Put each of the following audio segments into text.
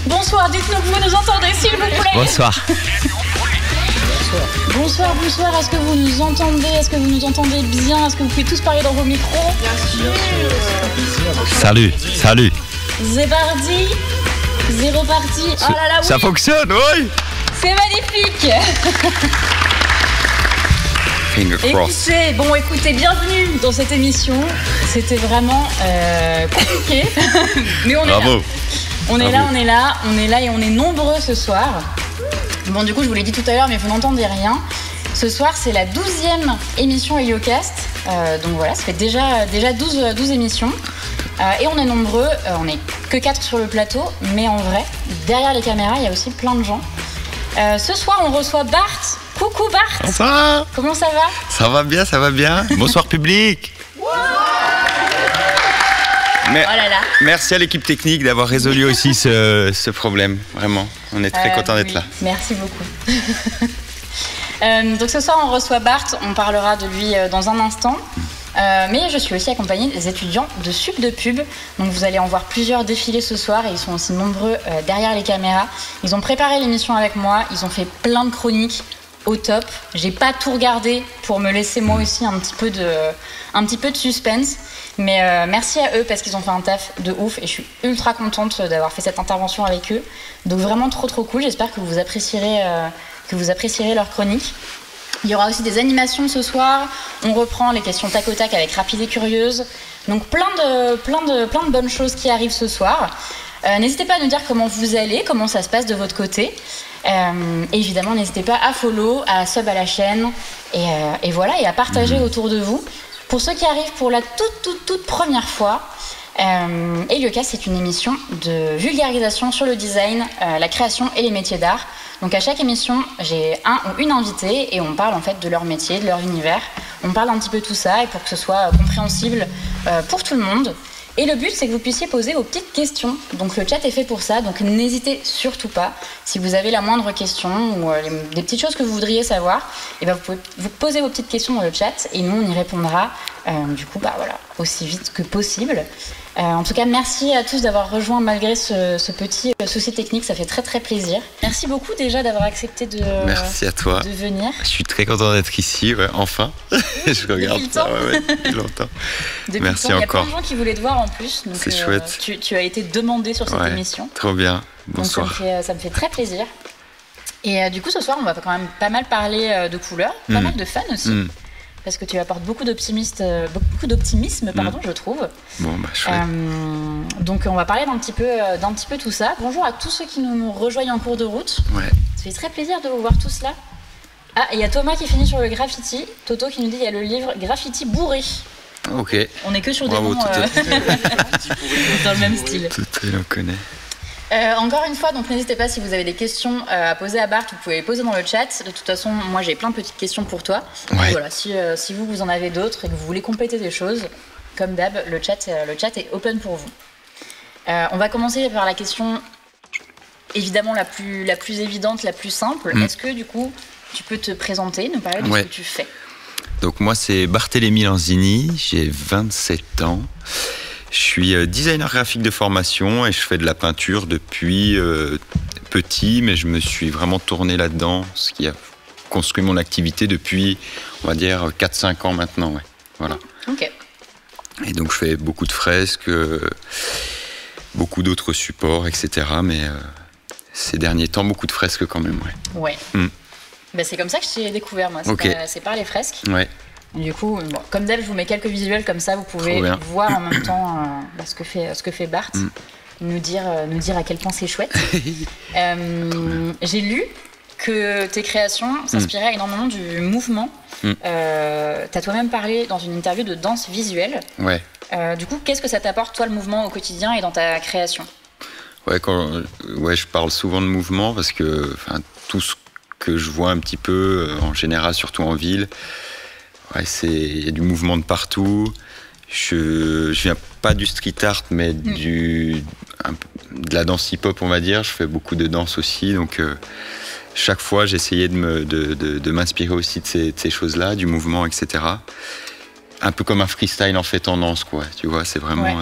Bonsoir, dites-nous que vous nous entendez, s'il vous plaît. Bonsoir. Bonsoir, bonsoir. Est-ce que vous nous entendez? Est-ce que vous nous entendez bien? Est-ce que vous pouvez tous parler dans vos micros? Bien sûr. Salut, salut. C'est parti. C'est reparti. Oh là là, oui. Ça fonctionne, oui. C'est magnifique. Écoutez, bienvenue dans cette émission. C'était vraiment compliqué, mais on est Bravo. là. On est là et on est nombreux ce soir. Bon, du coup, je vous l'ai dit tout à l'heure, mais vous n'entendez rien. Ce soir, c'est la 12e émission Heliocast. Donc voilà, ça fait déjà 12 émissions. Et on est nombreux, on n'est que 4 sur le plateau, mais en vrai, derrière les caméras, il y a aussi plein de gens. Ce soir, on reçoit Bart. Coucou Bart. Bonsoir. Comment ça va? Ça va bien, ça va bien. Bonsoir public. Mais, oh là là. Merci à l'équipe technique d'avoir résolu aussi ce problème. Vraiment, on est très content d'être là. Merci beaucoup. Donc ce soir, on reçoit Bart. On parlera de lui dans un instant. Mais je suis aussi accompagnée des étudiants de Sup de Pub. Donc vous allez en voir plusieurs défiler ce soir et ils sont aussi nombreux derrière les caméras. Ils ont préparé l'émission avec moi, ils ont fait plein de chroniques au top. J'ai pas tout regardé pour me laisser moi aussi un petit peu de suspense. Mais merci à eux parce qu'ils ont fait un taf de ouf et je suis ultra contente d'avoir fait cette intervention avec eux. Donc vraiment trop cool. J'espère que vous apprécierez leur chronique. Il y aura aussi des animations ce soir. On reprend les questions tac au tac avec Rapide et Curieuse. Donc plein de bonnes choses qui arrivent ce soir. N'hésitez pas à nous dire comment vous allez, comment ça se passe de votre côté. Et évidemment, n'hésitez pas à follow, à sub à la chaîne et voilà, et à partager autour de vous. Pour ceux qui arrivent pour la toute première fois, Heliocast, c'est une émission de vulgarisation sur le design, la création et les métiers d'art. Donc à chaque émission, j'ai un ou une invitée et on parle en fait de leur métier, de leur univers. On parle un petit peu tout ça et pour que ce soit compréhensible pour tout le monde. Et le but, c'est que vous puissiez poser vos petites questions. Donc le chat est fait pour ça, donc n'hésitez surtout pas. Si vous avez la moindre question ou des petites choses que vous voudriez savoir, et ben vous pouvez vous poser vos petites questions dans le chat et nous, on y répondra aussi vite que possible. En tout cas, merci à tous d'avoir rejoint malgré ce petit souci technique, ça fait très plaisir. Merci beaucoup déjà d'avoir accepté de venir. Je suis très content d'être ici, ouais, enfin. Je regarde depuis ça depuis longtemps. Merci encore. Il y a plein de gens qui voulaient te voir en plus. Donc, c'est chouette. Tu as été demandé sur cette émission. Trop bien. Bonsoir. Donc ça me fait très plaisir. Et du coup, ce soir, on va quand même pas mal parler de couleurs, pas mal de fans aussi. Parce que tu apportes beaucoup d'optimisme, je trouve. Bon, bah, chouette. Donc, on va parler d'un petit peu tout ça. Bonjour à tous ceux qui nous rejoignent en cours de route. Ouais. Ça fait très plaisir de vous voir tous là. Ah, et il y a Thomas qui finit sur le graffiti. Toto qui nous dit il y a le livre Graffiti bourré. Ok. On est que sur Bravo, des noms dans le même style. Tout le connaît. Encore une fois, donc n'hésitez pas si vous avez des questions à poser à Bart, vous pouvez les poser dans le chat. De toute façon, moi j'ai plein de petites questions pour toi. Ouais. Donc, voilà, si vous en avez d'autres et que vous voulez compléter des choses, comme d'hab, le chat est open pour vous. On va commencer par la question évidemment la plus évidente, la plus simple. Est-ce que du coup, tu peux te présenter, nous parler de ce que tu fais? Donc moi c'est Barthélémy Lanzini, j'ai 27 ans. Je suis designer graphique de formation et je fais de la peinture depuis petit, mais je me suis vraiment tourné là-dedans, ce qui a construit mon activité depuis, on va dire, 4-5 ans maintenant. Ouais. Voilà. Ok. Et donc je fais beaucoup de fresques, beaucoup d'autres supports, etc. Mais ces derniers temps, beaucoup de fresques quand même. Ouais. Bah, c'est comme ça que je t'ai découvert, moi. C'est par les fresques. Ouais. Du coup, comme d'hab, je vous mets quelques visuels comme ça, vous pouvez voir en même temps ce que fait Bart, nous dire à quel point c'est chouette. J'ai lu que tes créations s'inspiraient énormément du mouvement. T'as toi-même parlé dans une interview de danse visuelle. Ouais. Du coup, qu'est-ce que ça t'apporte, toi, le mouvement au quotidien et dans ta création? Je parle souvent de mouvement parce que tout ce que je vois un petit peu, en général, surtout en ville, il y a du mouvement de partout. Je viens pas du street art, mais de la danse hip-hop, on va dire. Je fais beaucoup de danse aussi, donc chaque fois, j'essayais de m'inspirer aussi de ces choses-là, du mouvement, etc. Un peu comme un freestyle en fait en danse, quoi. Tu vois, c'est vraiment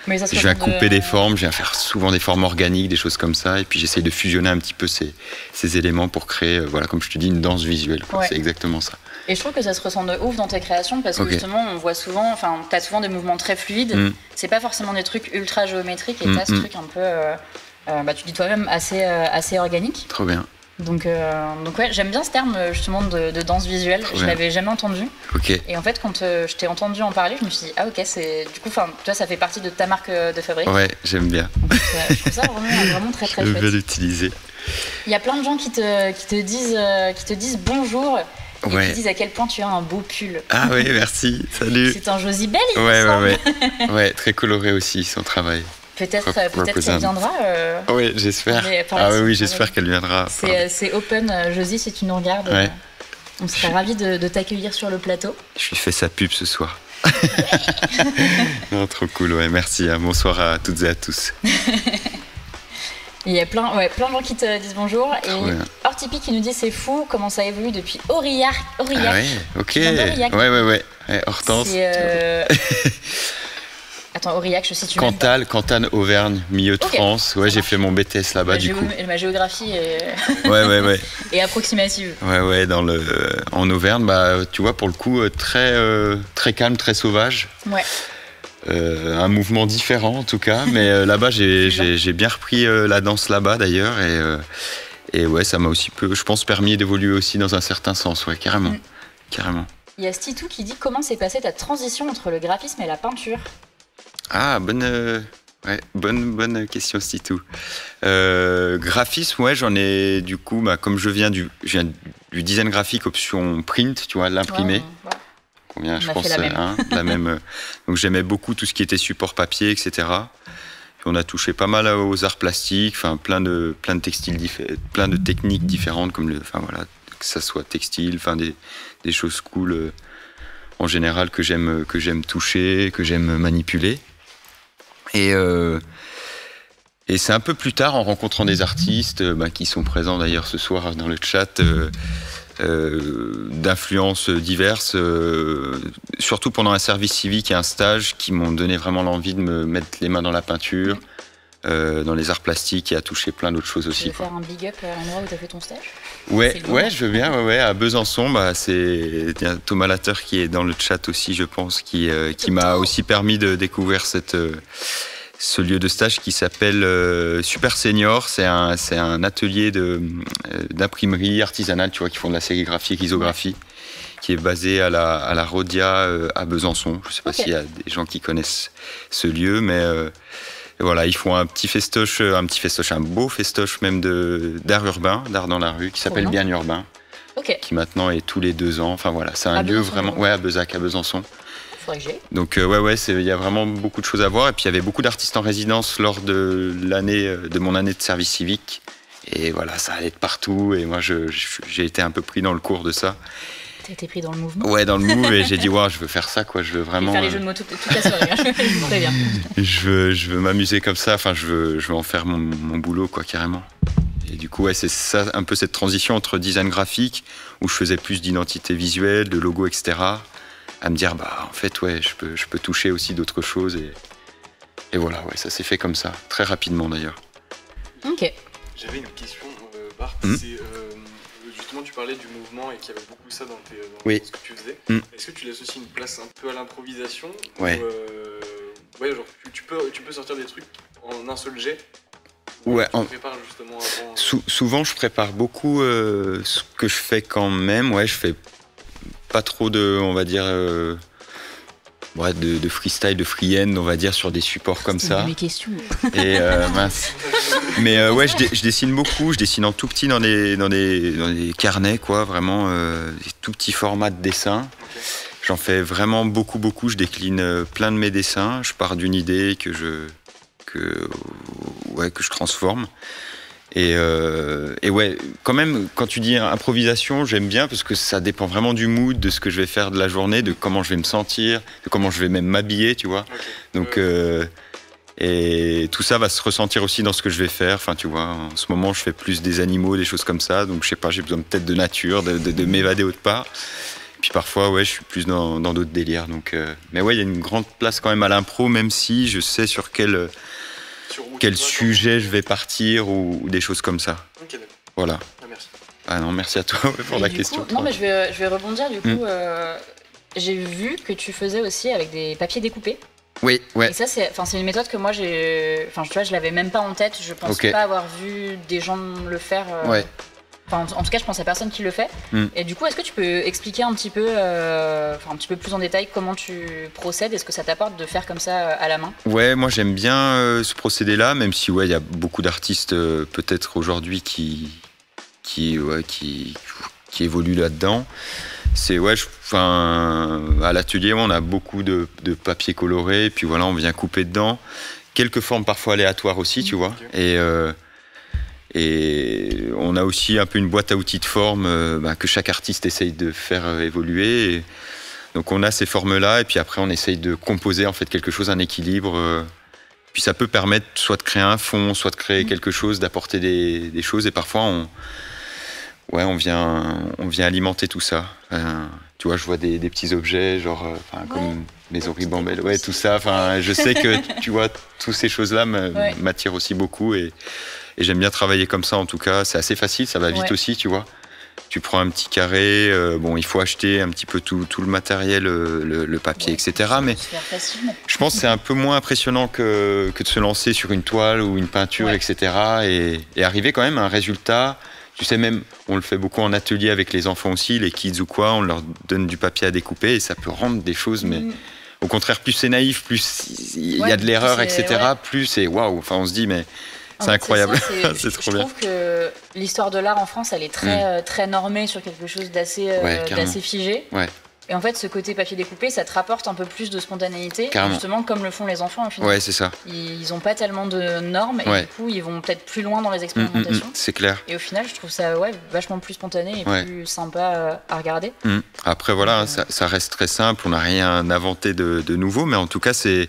Mais ça se Je viens ressemble, couper des formes, je viens faire souvent des formes organiques, des choses comme ça, et puis j'essaye de fusionner un petit peu ces éléments pour créer, voilà, comme je te dis, une danse visuelle, quoi. Ouais. C'est exactement ça. Et je trouve que ça se ressent de ouf dans tes créations parce que Ok. justement, on voit souvent, enfin, t'as souvent des mouvements très fluides. C'est pas forcément des trucs ultra géométriques et t'as ce truc un peu, tu dis toi-même, assez organique. Trop bien. Donc ouais, j'aime bien ce terme justement de danse visuelle. Trop Je bien. l'avais jamais entendu. Ok. Et en fait, quand je t'ai entendu en parler, je me suis dit, ah ok, c'est du coup, enfin, toi, ça fait partie de ta marque de fabrique. Ouais, j'aime bien. Donc, je trouve ça vraiment très très Je vais chouette. l'utiliser. Il y a plein de gens qui te disent bonjour et Ouais. qui disent à quel point tu as un beau pull. Ah oui, merci. Salut. C'est un Josibel, il Ouais, me semble. ouais. Ouais, très coloré aussi, son travail. Peut-être qu'elle Represent. viendra. Oui, j'espère. par la Ah suite, oui, ouais. j'espère qu'elle viendra. C'est open, Josie, si tu nous regardes. Ouais. On serait ravis de t'accueillir sur le plateau. Je lui fais sa pub ce soir. Non, trop cool, ouais, merci. Hein. Bonsoir à toutes et à tous. Il y a plein de gens qui te disent bonjour. Trop Et bien. Ortipi qui nous dit c'est fou comment ça évolue depuis Aurillac. Ah ouais, ok. Tu viens d'Aurillac. Ouais. Hortense. Attends, Aurillac, je situe même pas. Cantal, Auvergne, milieu de Ok, France. Ouais, ça j'ai marche. fait mon BTS là-bas du coup. Ma géographie est, Ouais. est approximative. Ouais, en Auvergne, tu vois, pour le coup, très calme, très sauvage. Ouais. Un mouvement différent en tout cas, mais là-bas j'ai bien repris la danse là-bas d'ailleurs et ouais, ça m'a aussi je pense permis d'évoluer aussi dans un certain sens, ouais, carrément. Il y a Stitou qui dit comment s'est passée ta transition entre le graphisme et la peinture. Ah, bonne question, Stitou. Graphisme, ouais, j'en ai du coup, comme je viens du design graphique option print, tu vois, l'imprimé. Ouais. Combien, On je a pense, fait la même. la même. Donc j'aimais beaucoup tout ce qui était support papier, etc. Puis on a touché pas mal aux arts plastiques, enfin plein de textiles, plein de techniques différentes, comme que ça soit textile, enfin des choses cool en général que j'aime toucher, que j'aime manipuler. Et c'est un peu plus tard, en rencontrant des artistes qui sont présents d'ailleurs ce soir dans le chat. D'influences diverses, surtout pendant un service civique et un stage qui m'ont donné vraiment l'envie de me mettre les mains dans la peinture, dans les arts plastiques et à toucher plein d'autres choses Tu aussi. veux faire un big up à l'endroit où tu as fait ton stage? Ouais, C'est le moment. je veux bien, à Besançon, c'est Thomas Lateur qui est dans le chat aussi, je pense, qui m'a aussi permis de découvrir ce lieu de stage qui s'appelle Super Senior. C'est un atelier d'imprimerie artisanale, tu vois, qui font de la sérigraphie et l'isographie, qui est basé à la Rhodia à Besançon. Je ne sais pas s'il y a des gens qui connaissent ce lieu, mais voilà, ils font un beau festoche même d'art urbain, d'art dans la rue, qui s'appelle Bien Urbain, qui maintenant est tous les 2 ans. Enfin voilà, c'est un lieu vraiment, à Bezac, à Besançon. Donc il y a vraiment beaucoup de choses à voir. Et puis il y avait beaucoup d'artistes en résidence lors de mon année de service civique. Et voilà, ça allait de partout. Et moi, j'ai été un peu pris dans le cours de ça. T'as été pris dans le mouvement? Ouais, dans le move. Et j'ai dit, je veux faire ça, quoi. Je veux vraiment. Faire les jeux de mots toute la soirée. Très bien. Je veux m'amuser comme ça. Enfin, je veux en faire mon boulot, quoi, carrément. Et du coup, c'est ça, un peu cette transition entre design graphique, où je faisais plus d'identité visuelle, de logo, etc., à me dire, en fait, je peux toucher aussi d'autres choses. Et voilà, ça s'est fait comme ça, très rapidement d'ailleurs. Ok. J'avais une question, Bart. C'est, justement, tu parlais du mouvement et qu'il y avait beaucoup ça dans ce que tu faisais. Est-ce que tu laisses aussi une place un peu à l'improvisation? Ouais. Genre, tu peux sortir des trucs en un seul jet? Ouais. Tu prépares justement avant. Souvent, je prépare beaucoup ce que je fais quand même. Ouais, je fais pas trop on va dire, de freestyle, de freehand, on va dire, sur des supports comme ça. Mes questions. Et mince. Mais je dessine beaucoup. Je dessine en tout petit dans des carnets, quoi, vraiment, des tout petits formats de dessin. Okay. J'en fais vraiment beaucoup. Je décline plein de mes dessins. Je pars d'une idée que je transforme. Et quand même, quand tu dis improvisation, j'aime bien parce que ça dépend vraiment du mood, de ce que je vais faire de la journée, de comment je vais me sentir, de comment je vais même m'habiller, tu vois. Okay. Donc, et tout ça va se ressentir aussi dans ce que je vais faire. Enfin, tu vois, en ce moment, je fais plus des animaux, des choses comme ça. Donc, je sais pas, j'ai besoin peut-être de nature, de m'évader autre part. Puis parfois, ouais, je suis plus dans d'autres délires. Donc, mais ouais, il y a une grande place quand même à l'impro, même si je sais sur quel sujet je vais partir ou des choses comme ça. Ok, d'accord. Voilà. Merci. Ah non, merci à toi pour la question. Non, mais je vais rebondir du coup. J'ai vu que tu faisais aussi avec des papiers découpés. Oui, ouais. Et ça, c'est une méthode que moi, tu vois, je l'avais même pas en tête. Je pense pas avoir vu des gens le faire. Ouais. Enfin, en tout cas, je pense à personne qui le fait. Et du coup, est-ce que tu peux expliquer un petit peu plus en détail comment tu procèdes? Est-ce que ça t'apporte de faire comme ça à la main? Ouais, moi j'aime bien ce procédé-là, même si il y a beaucoup d'artistes peut-être aujourd'hui qui évoluent là-dedans. C'est à l'atelier, on a beaucoup de papier coloré, et puis voilà, on vient couper dedans. Quelques formes parfois aléatoires aussi, tu vois. Et on a aussi un peu une boîte à outils de formes que chaque artiste essaye de faire évoluer. Et donc on a ces formes-là, et puis après on essaye de composer en fait quelque chose, un équilibre. Puis ça peut permettre soit de créer un fond, soit de créer quelque chose, d'apporter des choses. Et parfois on vient alimenter tout ça. Tu vois, je vois des petits objets, genre comme mes oribambelles, tout ça. Je sais que tu vois, toutes ces choses-là m'attirent aussi beaucoup. Et j'aime bien travailler comme ça, en tout cas. C'est assez facile, ça va vite aussi, tu vois. Tu prends un petit carré, il faut acheter un petit peu tout le matériel, le papier, etc. Mais je pense que c'est un peu moins impressionnant que de se lancer sur une toile ou une peinture, etc. Et arriver quand même à un résultat. Tu sais, même, on le fait beaucoup en atelier avec les enfants aussi, les kids ou quoi, on leur donne du papier à découper et ça peut rendre des choses, mais au contraire, plus c'est naïf, plus il y a de l'erreur, etc., plus c'est waouh. Enfin, on se dit, mais c'est incroyable. C'est trop bien. Je trouve que l'histoire de l'art en France, elle est très normée sur quelque chose d'assez figé. Ouais. Et en fait, ce côté papier découpé, ça te rapporte un peu plus de spontanéité, justement comme le font les enfants au final. Ouais, c'est ça. Ils n'ont pas tellement de normes et du coup, ils vont peut-être plus loin dans les expérimentations. C'est clair. Et au final, je trouve ça vachement plus spontané et plus sympa à regarder. Après, voilà, ça reste très simple. On n'a rien inventé de nouveau, mais en tout cas, c'est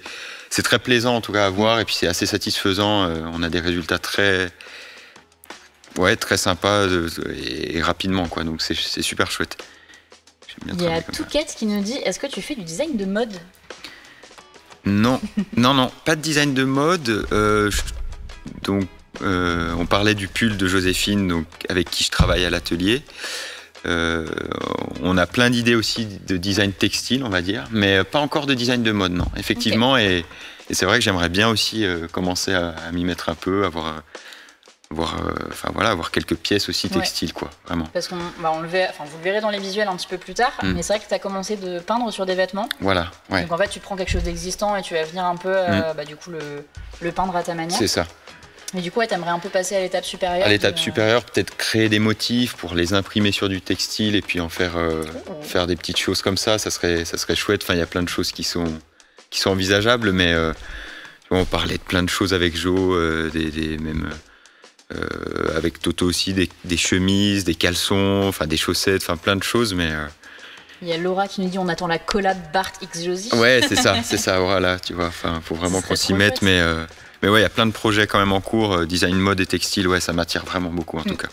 très plaisant en tout cas à voir et puis c'est assez satisfaisant. On a des résultats très sympas et rapidement, quoi. Donc c'est super chouette. Il y a Touquette qui nous dit, est-ce que tu fais du design de mode? Non, pas de design de mode. On parlait du pull de Joséphine, donc, avec qui je travaille à l'atelier. On a plein d'idées aussi de design textile, on va dire, mais pas encore de design de mode, non. Effectivement, et c'est vrai que j'aimerais bien aussi commencer à m'y mettre un peu, avoir quelques pièces aussi textiles, quoi, vraiment. Parce qu'on vous le verrez dans les visuels un petit peu plus tard, mais c'est vrai que tu as commencé de peindre sur des vêtements. Voilà, ouais. Donc en fait, tu prends quelque chose d'existant et tu vas venir un peu du coup le peindre à ta manière. C'est ça. Mais du coup, t'aimerais un peu passer à l'étape supérieure. À l'étape supérieure, peut-être créer des motifs pour les imprimer sur du textile et puis en faire des petites choses comme ça. Ça serait chouette. Enfin, il y a plein de choses qui sont envisageables, mais on parlait de plein de choses avec Jo, avec Toto aussi, des chemises, des caleçons, enfin des chaussettes, enfin plein de choses, mais. Il y a Laura qui nous dit on attend la collab Bart X Josie. Ouais, c'est ça, voilà, tu vois. Enfin, faut vraiment qu'on s'y mette, mais ouais, il y a plein de projets quand même en cours, design mode et textile, ça m'attire vraiment beaucoup en tout cas.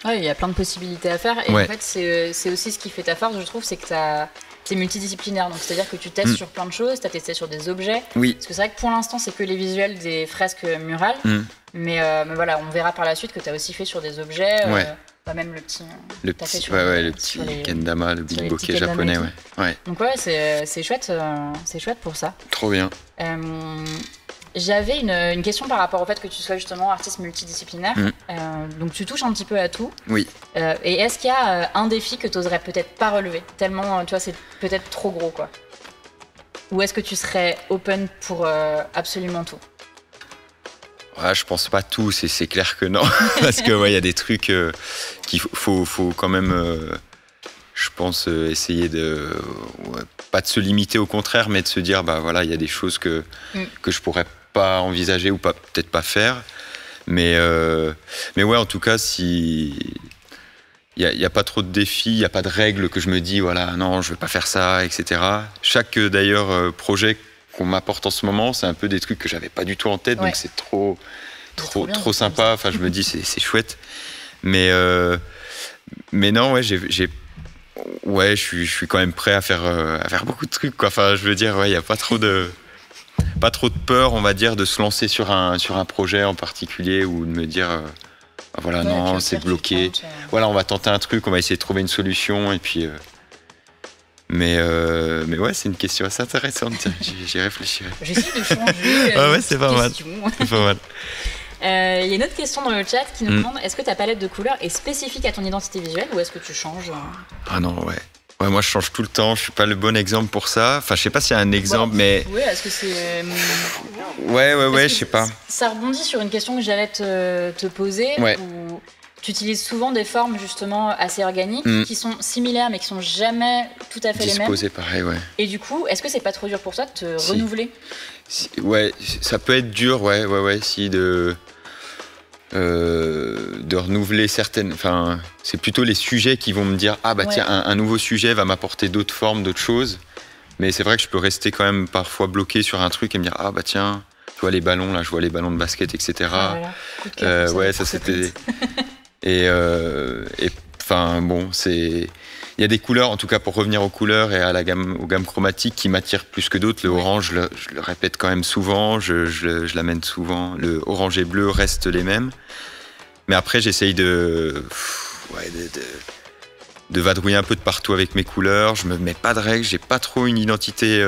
Ouais, il y a plein de possibilités à faire et en fait c'est aussi ce qui fait ta force, je trouve, c'est que c'est multidisciplinaire, donc c'est-à-dire que tu testes sur plein de choses, tu as testé sur des objets. Oui. Parce que c'est vrai que pour l'instant c'est que les visuels des fresques murales, mais voilà, on verra par la suite que tu as aussi fait sur des objets. Même le petit kendama, le bilboquet japonais, Donc c'est chouette pour ça. Trop bien. J'avais une question par rapport au fait que tu sois justement artiste multidisciplinaire. Donc tu touches un petit peu à tout. Oui. Et est-ce qu'il y a un défi que tu n'oserais peut-être pas relever, tellement tu vois c'est peut-être trop gros, quoi? Ou est-ce que tu serais open pour absolument tout? Je pense pas tout, c'est clair que non. Parce que y a des trucs qu'il faut quand même, je pense, essayer de pas de se limiter, au contraire, mais de se dire il y a des choses que je pourrais pas envisager ou peut-être pas faire. Mais en tout cas, si il y a pas trop de défis, il y a pas de règles que je me dis non, je vais pas faire ça, etc. Chaque d'ailleurs projet qu'on m'apporte en ce moment, c'est un peu des trucs que j'avais pas du tout en tête, donc c'est trop sympa. Enfin, je me dis c'est chouette. Mais non, Ouais, je suis quand même prêt à faire beaucoup de trucs, quoi. Enfin, je veux dire, il n'y a pas trop de peur, on va dire, de se lancer sur un projet en particulier ou de me dire, voilà, non, c'est bloqué. Voilà, on va tenter un truc, on va essayer de trouver une solution et puis. Mais ouais, c'est une question assez intéressante. J'y réfléchirai. J'essaie de changer. Ouais, c'est pas mal. C'est pas mal. Il y a une autre question dans le chat qui nous demande, est-ce que ta palette de couleurs est spécifique à ton identité visuelle ou est-ce que tu changes? Ah non, ouais. Ouais, moi je change tout le temps, je suis pas le bon exemple pour ça. Enfin, je sais pas s'il y a un exemple, mais. Ouais, est-ce que c'est. Ouais, je sais pas. Ça rebondit sur une question que j'allais te poser. Ouais. Où tu utilises souvent des formes justement assez organiques qui sont similaires mais qui sont jamais tout à fait les mêmes. Disposées pareil, ouais. Et du coup, est-ce que c'est pas trop dur pour toi de te renouveler? Ouais, ça peut être dur, ouais, si de renouveler certaines. Enfin, c'est plutôt les sujets qui vont me dire tiens, un nouveau sujet va m'apporter d'autres formes, d'autres choses. Mais c'est vrai que je peux rester quand même parfois bloqué sur un truc et me dire tiens, tu vois les ballons là, je vois les ballons de basket, etc. Voilà. Ouais, ça c'était. Et enfin bon, c'est. Il y a des couleurs, en tout cas pour revenir aux couleurs et aux gammes chromatiques qui m'attirent plus que d'autres. Le orange, je le répète quand même souvent, je l'amène souvent. Le orange et bleu restent les mêmes. Mais après, j'essaye de vadrouiller un peu de partout avec mes couleurs. Je me mets pas de règles, j'ai pas trop une identité.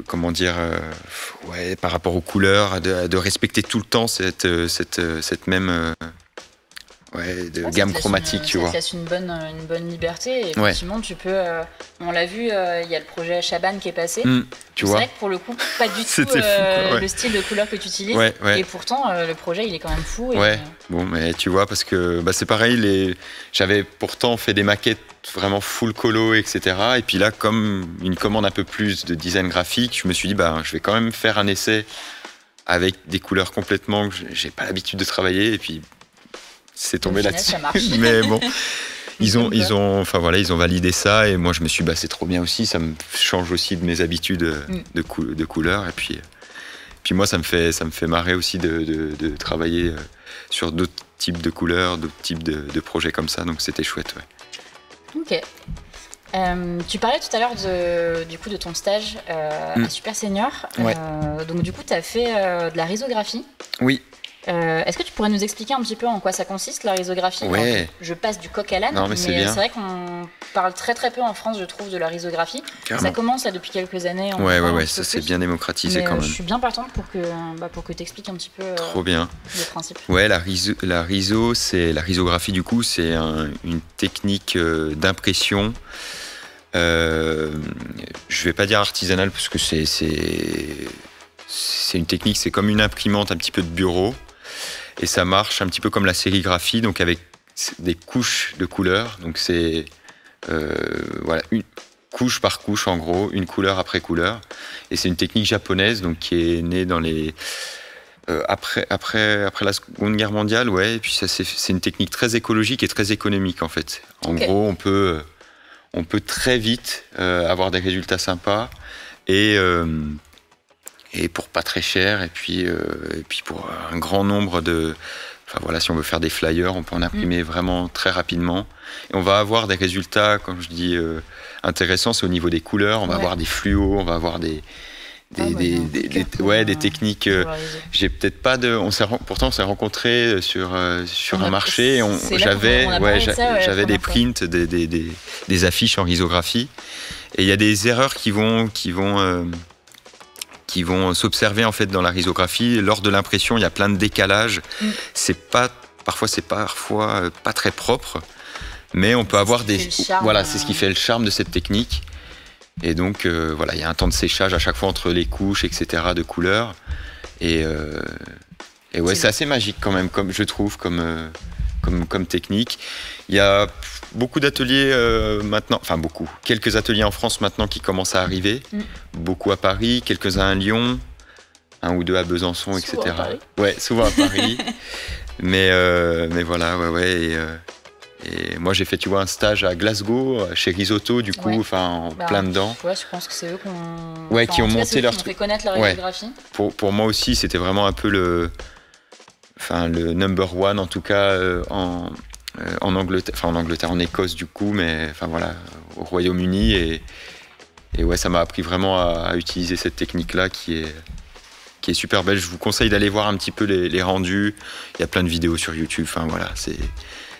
Comment dire, par rapport aux couleurs, de respecter tout le temps cette même. Gamme chromatique, tu vois. Ça te laisse une bonne liberté. Et effectivement, tu peux. On l'a vu, il y a le projet Chaban qui est passé. Tu vois. C'est vrai que pour le coup, pas du tout le style de couleur que tu utilises. Et pourtant, le projet, il est quand même fou. Bon, mais tu vois, parce que c'est pareil. J'avais pourtant fait des maquettes vraiment full colo, etc. Et puis là, comme une commande un peu plus de design graphique, je me suis dit, je vais quand même faire un essai avec des couleurs complètement que j'ai pas l'habitude de travailler. Et puis. C'est tombé là-dessus. Mais bon, ils ont validé ça et moi je me suis dit, c'est trop bien aussi, ça me change aussi de mes habitudes de couleurs et puis moi ça me fait marrer aussi de travailler sur d'autres types de couleurs, d'autres types de projets comme ça, donc c'était chouette, ouais. Ok. Tu parlais tout à l'heure de ton stage à Super Senior. Donc du coup tu as fait de la risographie. Oui. Est-ce que tu pourrais nous expliquer un petit peu en quoi ça consiste, la risographie? Ouais. Je passe du coq à l'âne, mais c'est vrai qu'on parle très très peu en France, je trouve, de la risographie. Ça commence là, depuis quelques années. Ça s'est bien démocratisé quand même. Je suis bien partante pour que tu expliques un petit peu trop bien. le principe. Ouais, la risographie du coup, c'est une technique d'impression. Je vais pas dire artisanale parce que c'est une technique, c'est comme une imprimante un petit peu de bureau. Et ça marche un petit peu comme la sérigraphie, donc avec des couches de couleurs. Donc c'est une couche par couche en gros, une couleur après couleur. Et c'est une technique japonaise donc qui est née dans les après la Seconde Guerre mondiale, Et puis ça c'est une technique très écologique et très économique en fait. En gros, on peut très vite avoir des résultats sympas et pour pas très cher, et puis pour un grand nombre de... Enfin voilà, si on veut faire des flyers, on peut en imprimer vraiment très rapidement. Et on va avoir des résultats, comme je dis, intéressants, c'est au niveau des couleurs, on va avoir des fluos, on va avoir des techniques. J'ai peut-être pas de... Pourtant, on s'est rencontrés sur un marché. J'avais des prints, des affiches en risographie. Et il y a des erreurs qui vont s'observer en fait dans la risographie. Lors de l'impression, il y a plein de décalages. Parfois c'est pas très propre, mais on peut avoir des... c'est ce qui fait le charme de cette technique. Et donc, il y a un temps de séchage à chaque fois entre les couches, etc., de couleurs. Et c'est assez magique quand même, comme je trouve, comme technique. Il y a beaucoup d'ateliers maintenant, enfin beaucoup, quelques ateliers en France maintenant qui commencent à arriver, beaucoup à Paris, quelques-uns à Lyon, un ou deux à Besançon, souvent etc. Souvent à Paris. mais voilà, et moi j'ai fait, tu vois, un stage à Glasgow, chez Risotto, du coup, plein dedans. Je pense que c'est eux qui ont monté leur truc. Fait connaître la risographie. Pour moi aussi, c'était vraiment un peu le number one, en tout cas, en Angleterre, en Écosse du coup, mais enfin voilà, au Royaume-Uni et ouais, ça m'a appris vraiment à utiliser cette technique-là qui est super belle. Je vous conseille d'aller voir un petit peu les rendus. Il y a plein de vidéos sur YouTube. Enfin voilà,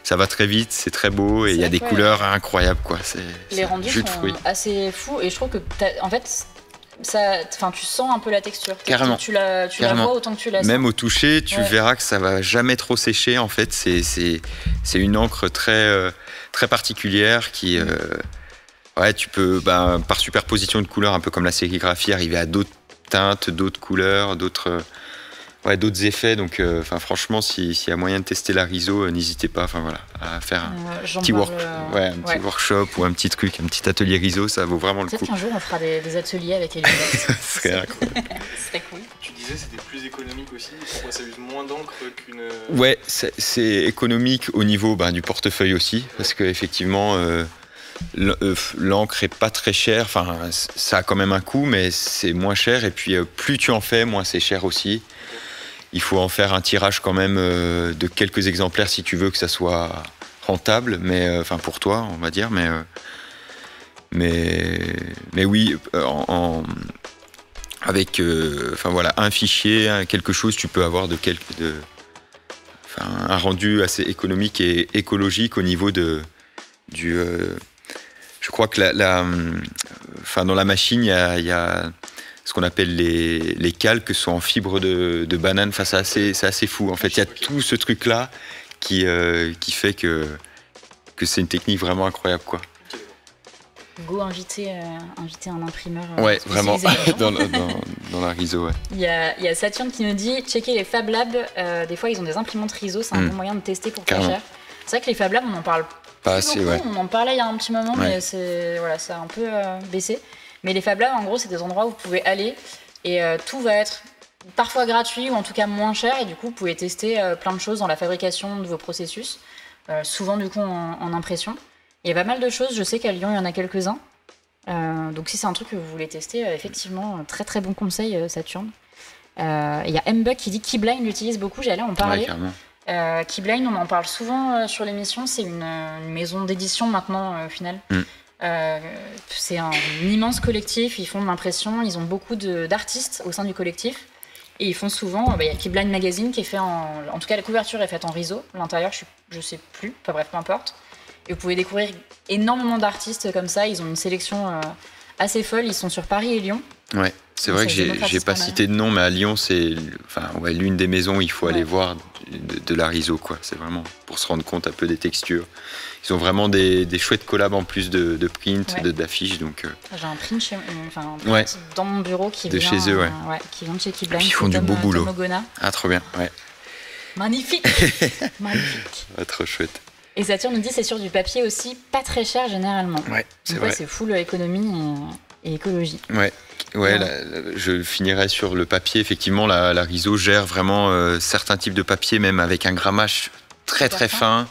ça va très vite, c'est très beau et il y a des couleurs incroyables quoi. Les rendus sont assez fous et je trouve que en fait tu sens un peu la texture. Carrément. Tu la vois autant que tu la sens. Même au toucher, tu verras que ça va jamais trop sécher. En fait, c'est une encre très très particulière qui ouais, tu peux par superposition de couleurs, un peu comme la sérigraphie, arriver à d'autres teintes, d'autres couleurs, d'autres effets. Donc, franchement, s'il y a moyen de tester la Riso, n'hésitez pas. Enfin voilà, à faire un petit workshop ou un petit truc, un petit atelier Riso, ça vaut vraiment le coup. Peut-être qu'un jour on fera des ateliers avec Elisabeth. Ce serait incroyable. Ce serait cool. Tu disais c'était plus économique aussi. Pourquoi ça use moins d'encre qu'une. Ouais, c'est économique au niveau du portefeuille aussi, parce qu'effectivement. L'encre est pas très chère, enfin ça a quand même un coût mais c'est moins cher et puis plus tu en fais moins c'est cher aussi. Il faut en faire un tirage quand même de quelques exemplaires si tu veux que ça soit rentable, mais enfin pour toi on va dire, mais oui avec un fichier, quelque chose tu peux avoir un rendu assez économique et écologique au niveau je crois que dans la machine, il y a ce qu'on appelle les calques sont en fibre de banane. Enfin, c'est assez fou. En fait, il y a tout ce truc-là qui fait que c'est une technique vraiment incroyable, quoi. Go inviter un imprimeur. Ouais, vraiment, dans la Riso, ouais. Il y a Saturne qui nous dit checker les Fab Labs. Des fois, ils ont des imprimantes Riso. C'est un bon moyen de tester pour pas cher. C'est vrai que les Fab Labs, on en parle pas assez, ouais. On en parlait il y a un petit moment, mais ça a un peu baissé. Mais les Fab Labs, en gros, c'est des endroits où vous pouvez aller et tout va être parfois gratuit ou en tout cas moins cher. Et du coup, vous pouvez tester plein de choses dans la fabrication de vos processus, souvent du coup en impression. Il y a pas mal de choses. Je sais qu'à Lyon, il y en a quelques-uns. Donc si c'est un truc que vous voulez tester, effectivement, très très bon conseil, Saturne. Il y a M-Bug qui dit Keyblind l'utilise beaucoup. J'allais en parler. Ouais, Keyblind, on en parle souvent sur l'émission. C'est une maison d'édition maintenant, au final. C'est un immense collectif. Ils font de l'impression. Ils ont beaucoup d'artistes au sein du collectif. Et ils font souvent. Il y a Keyblind Magazine qui est fait en tout cas, la couverture est faite en Riso. L'intérieur, je sais plus. Enfin bref, peu importe. Et vous pouvez découvrir énormément d'artistes comme ça. Ils ont une sélection assez folle. Ils sont sur Paris et Lyon. Ouais, c'est vrai que j'ai pas cité de nom, mais à Lyon, c'est l'une des maisons où il faut aller voir de la Riso, quoi. C'est vraiment pour se rendre compte un peu des textures. Ils ont vraiment des chouettes collabs en plus de print, d'affiches. Donc, j'ai un print, dans mon bureau qui vient chez eux, qui vient de chez Keyblind. Ils font du beau boulot. Tom Ah, trop bien, ouais. Magnifique. Magnifique. Ah, trop chouette. Et Saturne nous dit c'est sur du papier aussi, pas très cher généralement. Ouais, c'est vrai. C'est full économie et écologie. Ouais, je finirai sur le papier. Effectivement, la Riso gère vraiment certains types de papier, même avec un grammage très très fin.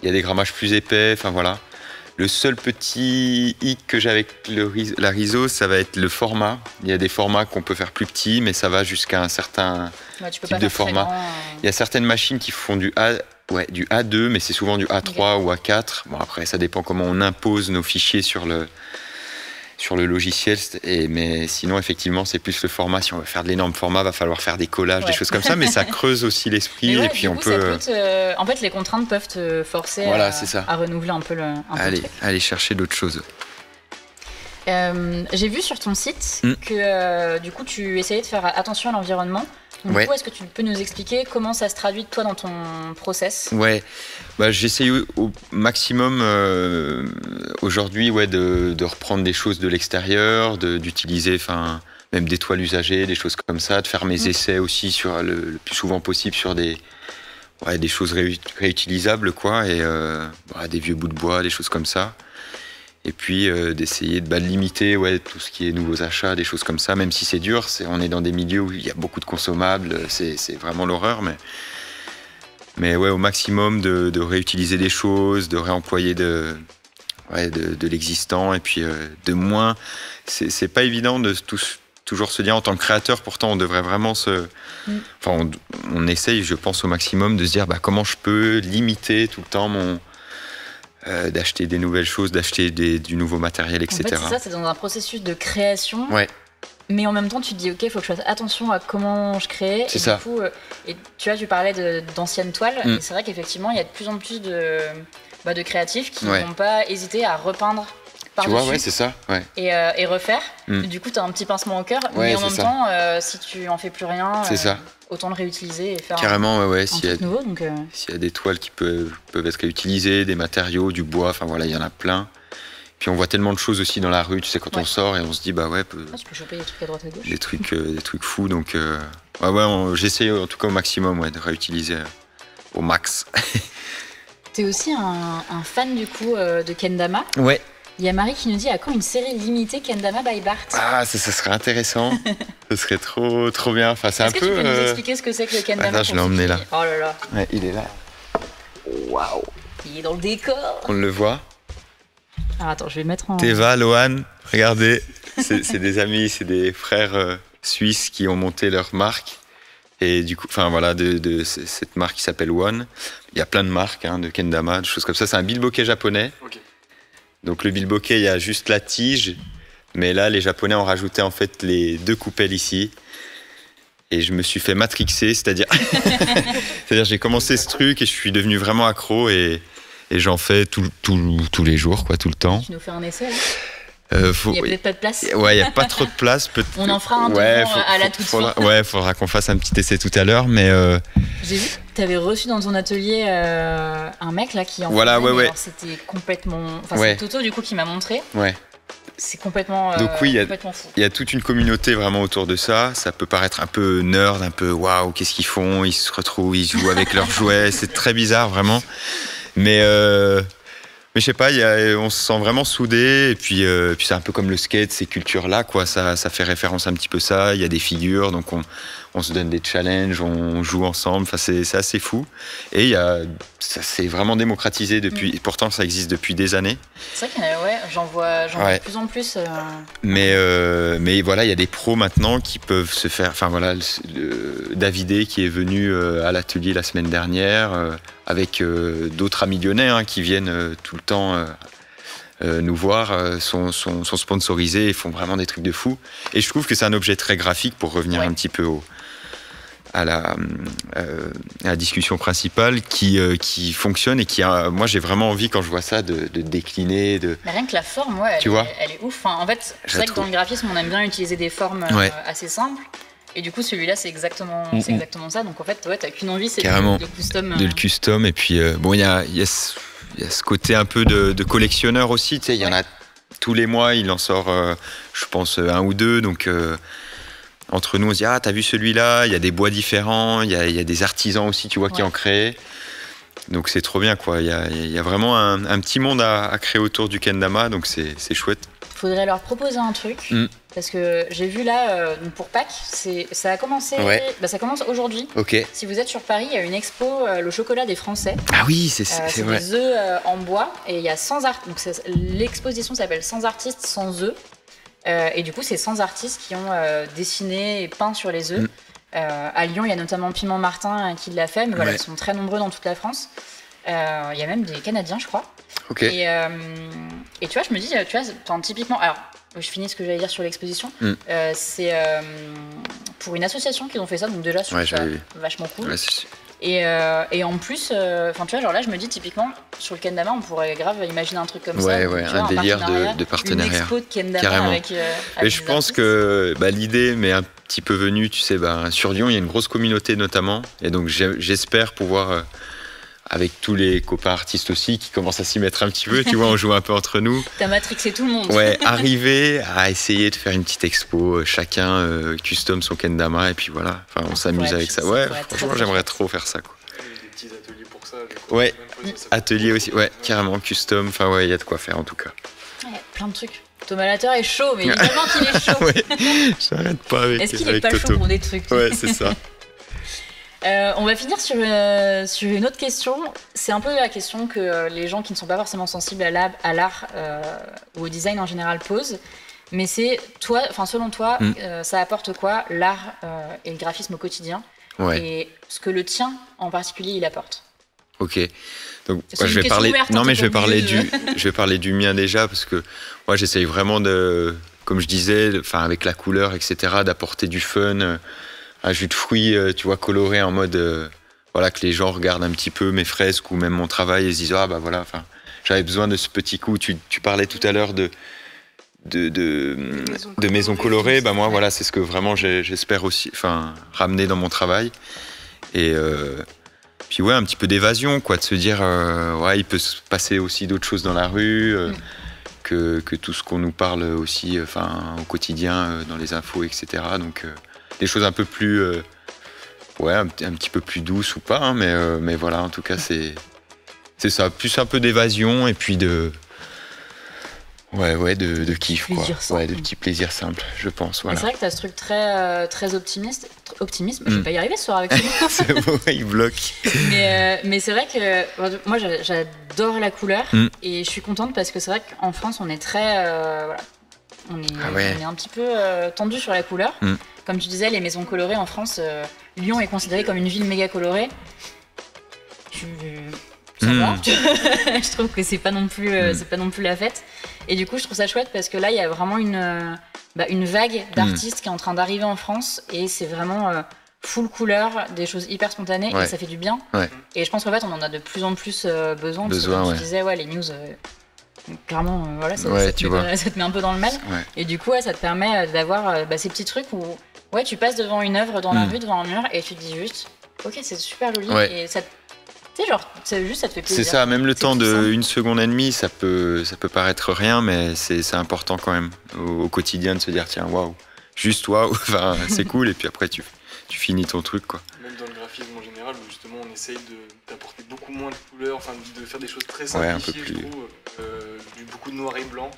Il y a des grammages plus épais, enfin voilà. Le seul petit hic que j'ai avec la Riso, ça va être le format. Il y a des formats qu'on peut faire plus petits, mais ça va jusqu'à un certain type de format. Il y a certaines machines qui font du A2, mais c'est souvent du A3 ou A4. Bon, après, ça dépend comment on impose nos fichiers sur le logiciel, mais sinon effectivement c'est plus le format. Si on veut faire de l'énorme format, va falloir faire des collages, des choses comme ça, mais ça creuse aussi l'esprit et puis on peut. En fait, les contraintes peuvent te forcer à renouveler un peu aller chercher d'autres choses. J'ai vu sur ton site que du coup tu essayais de faire attention à l'environnement. Donc, du coup, est-ce que tu peux nous expliquer comment ça se traduit toi dans ton process ? Ouais, j'essaye au maximum aujourd'hui de reprendre des choses de l'extérieur, d'utiliser même des toiles usagées, des choses comme ça, de faire mes essais aussi sur le plus souvent possible sur des choses réutilisables, quoi, et des vieux bouts de bois, des choses comme ça. Et puis d'essayer de limiter tout ce qui est nouveaux achats, des choses comme ça, même si c'est dur, on est dans des milieux où il y a beaucoup de consommables, c'est vraiment l'horreur, mais au maximum de réutiliser des choses, de réemployer de l'existant, et puis de moins, c'est pas évident de toujours se dire en tant que créateur, pourtant on devrait vraiment enfin on essaye, je pense au maximum, de se dire comment je peux limiter tout le temps d'acheter des nouvelles choses, d'acheter du nouveau matériel, etc. En fait, c'est ça, c'est dans un processus de création. Ouais. Mais en même temps, tu te dis, ok, il faut que je fasse attention à comment je crée. C'est ça. Du coup, et tu vois, tu parlais d'anciennes toiles. Et c'est vrai qu'effectivement, il y a de plus en plus de créatifs qui vont pas hésiter à repeindre par-dessus. Tu vois, c'est ça. Ouais. Et refaire. Du coup, tu as un petit pincement au cœur. Mais en même temps, si tu en fais plus rien, autant le réutiliser et faire carrément, un truc nouveau. S'il y a des toiles qui peuvent être réutilisées, des matériaux, du bois, enfin voilà, il y en a plein. Puis on voit tellement de choses aussi dans la rue, tu sais, quand on sort et on se dit, tu peux choper des trucs à droite à gauche. Des trucs fous, donc j'essaie en tout cas au maximum de réutiliser au max. T'es aussi un fan du coup de Kendama. Ouais. Il y a Marie qui nous dit, à quand une série limitée Kendama by Bart? Ah, ça serait intéressant. Ce serait trop bien. Enfin, c'est un peu. Est-ce que tu peux nous expliquer ce que c'est que le Kendama? Attends, je l'ai emmené là. Oh là là. Ouais, il est là. Waouh. Il est dans le décor. On le voit. Alors attends, je vais mettre en... Teva, Lohan, regardez, c'est des amis, c'est des frères suisses qui ont monté leur marque. Et du coup, enfin voilà, de cette marque qui s'appelle One. Il y a plein de marques, de kendama, des choses comme ça. C'est un bilboquet japonais. Okay. Donc le bilboquet, il y a juste la tige. Mais là, les Japonais ont rajouté en fait les 2 coupelles ici. Et je me suis fait matrixer, c'est-à-dire j'ai commencé ce truc et je suis devenu vraiment accro et j'en fais tous les jours, tout le temps. Tu nous fais un essai, là? Il n'y a peut-être pas de place. Ouais, il n'y a pas trop de place. On en fera un à la toute fin. Ouais, faudra qu'on fasse un petit essai tout à l'heure, mais... J'ai vu que tu avais reçu dans ton atelier un mec là qui en voilà, faisait, ouais. Alors, c'était complètement... Enfin, c'est Toto du coup qui m'a montré. Ouais. C'est complètement, donc oui, complètement fou. Il y a toute une communauté vraiment autour de ça. Ça peut paraître un peu nerd, un peu waouh, qu'est-ce qu'ils font? Ils se retrouvent, ils jouent avec leurs jouets. C'est très bizarre, vraiment. Mais je sais pas, on se sent vraiment soudés. Et puis c'est un peu comme le skate, ces cultures-là, quoi. Ça fait référence un petit peu ça. Il y a des figures, donc on se donne des challenges, on joue ensemble. Enfin, c'est assez fou. Et ça s'est vraiment démocratisé depuis. Pourtant, ça existe depuis des années. C'est vrai que j'en vois de plus en plus. Mais voilà, il y a des pros maintenant qui peuvent se faire. Enfin voilà, Davidé qui est venu à l'atelier la semaine dernière avec d'autres amis lyonnais qui viennent tout le temps nous voir, sont sponsorisés et font vraiment des trucs de fou. Et je trouve que c'est un objet très graphique pour revenir un petit peu à la discussion principale qui fonctionne et moi j'ai vraiment envie quand je vois ça de décliner. Mais rien que la forme, elle est ouf. Enfin, en fait, c'est vrai que dans le graphisme on aime bien utiliser des formes assez simples. Et du coup, celui-là, c'est exactement ça. Donc en fait, t'as qu'une envie, c'est de custom. De le custom. Et puis, il y a ce côté un peu de collectionneur aussi. Tu sais, il y en a tous les mois, il en sort, je pense, 1 ou 2. Donc, entre nous, on se dit, t'as vu celui-là? Il y a des bois différents. Il y a des artisans aussi, tu vois, qui en créent. Donc, c'est trop bien, quoi. Il y a vraiment un petit monde à créer autour du kendama. Donc, c'est chouette. Faudrait leur proposer un truc. Parce que j'ai vu là, pour Pâques, ça a commencé. Ça commence aujourd'hui. Okay. Si vous êtes sur Paris, il y a une expo, le chocolat des Français. Ah oui, c'est vrai. Des œufs en bois et il y a 100 artistes. Donc l'exposition s'appelle 100 artistes, 100 œufs. Et du coup, c'est 100 artistes qui ont dessiné et peint sur les œufs. À Lyon, il y a notamment Piment Martin qui l'a fait, mais voilà, ils sont très nombreux dans toute la France. Il y a même des Canadiens, je crois. Okay. Et tu vois, je me dis, typiquement, alors je finis ce que j'allais dire sur l'exposition. C'est pour une association qui ont fait ça, donc déjà, c'est vachement cool. Ouais, et en plus, tu vois, genre là, je me dis typiquement sur le kendama, on pourrait grave imaginer un truc comme ça. Un délire de partenariat. Une expo de kendama. Carrément. avec et je pense que l'idée m'est un petit peu venue, tu sais, sur Lyon, il y a une grosse communauté notamment, et donc j'espère pouvoir. Avec tous les copains artistes aussi qui commencent à s'y mettre un petit peu, tu vois, on joue un peu entre nous. T'as matrixé tout le monde. Ouais, arriver à essayer de faire une petite expo, chacun custom son kendama et puis voilà, enfin, on s'amuse avec ça. Ouais, franchement, j'aimerais trop faire ça, quoi. Des petits ateliers pour ça. Ouais, atelier aussi, carrément custom, enfin il y a de quoi faire en tout cas. Ouais, plein de trucs. Thomas Lateur est chaud, mais évidemment qu'il est chaud. Ouais, j'arrête pas avec Est-ce qu'il est pas Toto. chaud pour des trucs? Ouais, c'est ça. On va finir sur une autre question. C'est un peu la question que les gens qui ne sont pas forcément sensibles à l'art ou au design en général posent. Mais c'est toi, enfin selon toi, ça apporte quoi l'art et le graphisme au quotidien, et ce que le tien en particulier il apporte. Ok, donc je vais parler. Non, mais je vais parler du mien déjà, parce que moi j'essaye vraiment de, comme je disais, avec la couleur, etc., d'apporter du fun, un jus de fruits, tu vois, coloré en mode, voilà, que les gens regardent un petit peu mes fresques ou même mon travail et se disent j'avais besoin de ce petit coup. Tu parlais tout à l'heure de maisons colorées. Moi, voilà, c'est ce que vraiment j'espère aussi, ramener dans mon travail. Et puis un petit peu d'évasion, quoi, de se dire, il peut se passer aussi d'autres choses dans la rue, que tout ce qu'on nous parle aussi, au quotidien, dans les infos, etc. Donc, des choses un peu plus, un petit peu plus douces ou pas, hein, mais voilà, en tout cas, c'est ça, plus un peu d'évasion et puis de kiff, quoi. De petits plaisirs simples, je pense. Voilà. C'est vrai que tu as ce truc très optimiste. Je vais pas y arriver ce soir avec toi. C'est bon, il bloque. Mais c'est vrai que moi j'adore la couleur et je suis contente parce que c'est vrai qu'en France on est très on est un petit peu tendu sur la couleur. Comme tu disais, les maisons colorées en France, Lyon est considérée comme une ville méga colorée. Je trouve que c'est pas non plus la fête, et du coup je trouve ça chouette parce que là il y a vraiment une vague d'artistes qui est en train d'arriver en France, et c'est vraiment full couleur, des choses hyper spontanées, et ça fait du bien, et je pense qu'en fait on en a de plus en plus besoin, parce que comme tu disais, les news clairement ça te met un peu dans le mal, et du coup ça te permet d'avoir ces petits trucs où tu passes devant une œuvre dans la rue, devant un mur, et tu te dis juste ok, c'est super joli, et ça tu sais, ça te fait plaisir. C'est ça, même le temps d'une seconde et demie, ça peut paraître rien, mais c'est important quand même au quotidien de se dire tiens, waouh, juste waouh, c'est cool, et puis après tu finis ton truc, quoi. Même dans le graphisme en général, où justement on essaye d'apporter beaucoup moins de couleurs, de faire des choses très simplifiées, je trouve, beaucoup de noir et blanc.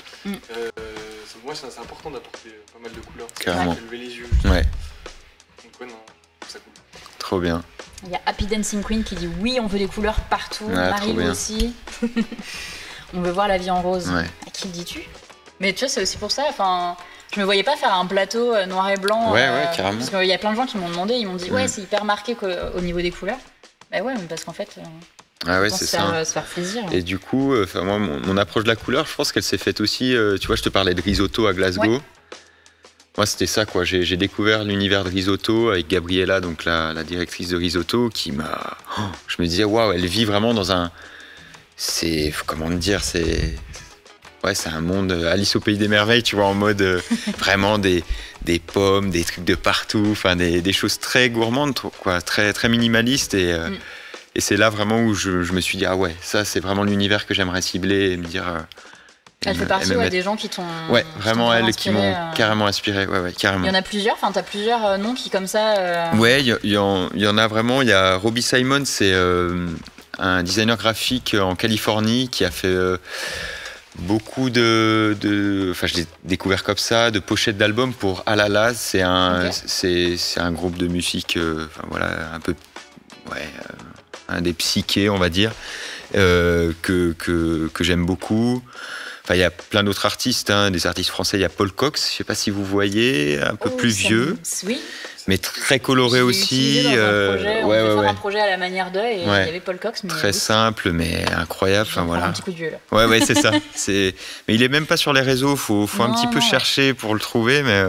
Moi, c'est important d'apporter pas mal de couleurs. Carrément. Ça fait lever les yeux. Justement. Donc ça coule. Trop bien. Il y a Happy Dancing Queen qui dit oui, on veut des couleurs partout. Marie aussi. On veut voir la vie en rose. À qui le dis-tu? Mais tu vois, c'est aussi pour ça. Je me voyais pas faire un plateau noir et blanc. Carrément. Parce qu'il y a plein de gens qui m'ont demandé, ils m'ont dit c'est hyper marqué au niveau des couleurs. Mais parce qu'en fait. C'est ça. Se faire plaisir. Et du coup, moi, mon approche de la couleur, je pense qu'elle s'est faite aussi. Tu vois, je te parlais de risotto à Glasgow. Moi, c'était ça, quoi. J'ai découvert l'univers de risotto avec Gabriella, donc la directrice de risotto, qui m'a. Je me disais, waouh, elle vit vraiment dans un. C'est. Comment dire, c'est un monde Alice au pays des merveilles, tu vois, en mode vraiment des pommes, des trucs de partout, des choses très gourmandes, quoi, très, très minimalistes. Et c'est là vraiment où je me suis dit, ça, c'est vraiment l'univers que j'aimerais cibler et me dire. Elle fait partie des gens qui t'ont. Vraiment elles qui m'ont carrément inspiré. Carrément. Il y en a plusieurs, t'as plusieurs noms qui, comme ça. Il y en a vraiment. Il y a Robbie Simon, c'est un designer graphique en Californie qui a fait beaucoup de. Je l'ai découvert comme ça, de pochettes d'albums pour Alala. C'est un groupe de musique, un peu. Un des psychés, on va dire, que j'aime beaucoup. Il y a plein d'autres artistes, des artistes français. Il y a Paul Cox, je ne sais pas si vous voyez, un peu plus vieux, mais très coloré aussi. On peut faire un projet à la manière d'eux, et il y avait Paul Cox. Très simple, mais incroyable. Un petit coup de vieux, là. C'est ça. Mais il n'est même pas sur les réseaux, faut un petit peu chercher pour le trouver, mais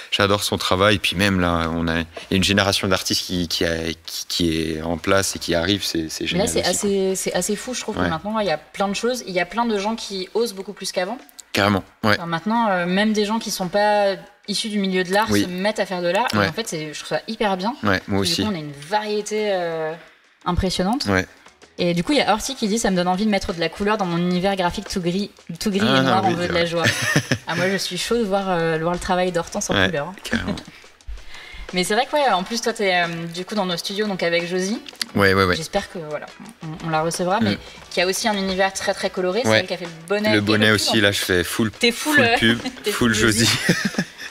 j'adore son travail. Et puis même là, il y a une génération d'artistes qui est en place et qui arrive, c'est génial. Là, c'est assez fou, je trouve, que maintenant, il y a plein de choses. Il y a plein de gens qui osent beaucoup plus qu'avant. Carrément, maintenant, même des gens qui ne sont pas issus du milieu de l'art se mettent à faire de l'art. Et en fait, je trouve ça hyper bien. Moi aussi. Du coup, on a une variété impressionnante. Et du coup, il y a Horty qui dit « Ça me donne envie de mettre de la couleur dans mon univers graphique tout gris et noir, on veut de la joie. » Moi, je suis chaude de voir le travail d'Hortense en couleur. Carrément. Mais c'est vrai que en plus toi t'es du coup dans nos studios, donc avec Josie. J'espère que on la recevra, mais qui a aussi un univers très très coloré. C'est elle qui a fait le bonnet. Le bonnet aussi, là je fais full pub, full Josie.